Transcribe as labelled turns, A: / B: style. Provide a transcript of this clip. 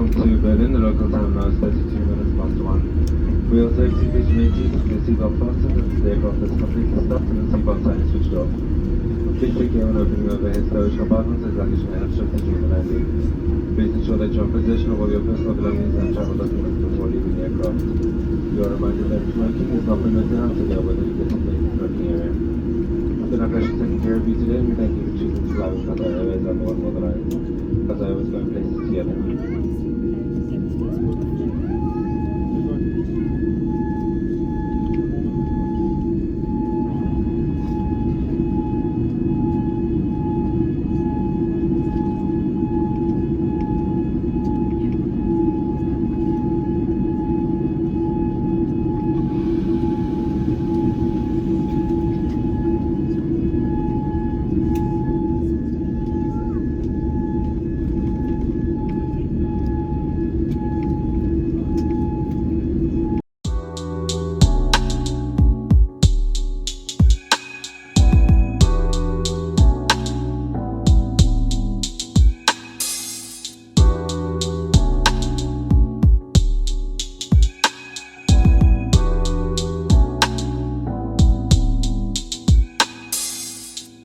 A: Welcome to Berlin. The local time now is 32 minutes past 1. Wheel safety please remain seated with your seatbelt fastened and the aircraft is completely stopped and the seatbelt sign is switched off. Please take care when opening overhead storage compartments as luggage may have shifted during the landing. Please ensure that you are in possession of all your personal belongings and travel documents before leaving the aircraft. You are reminded that smoking is not permitted until you are within a designated smoking area. It's been our pleasure taking care of you today and we thank you for choosing to fly with Qatar Airways and One World Alliance. Qatar Airways going places together.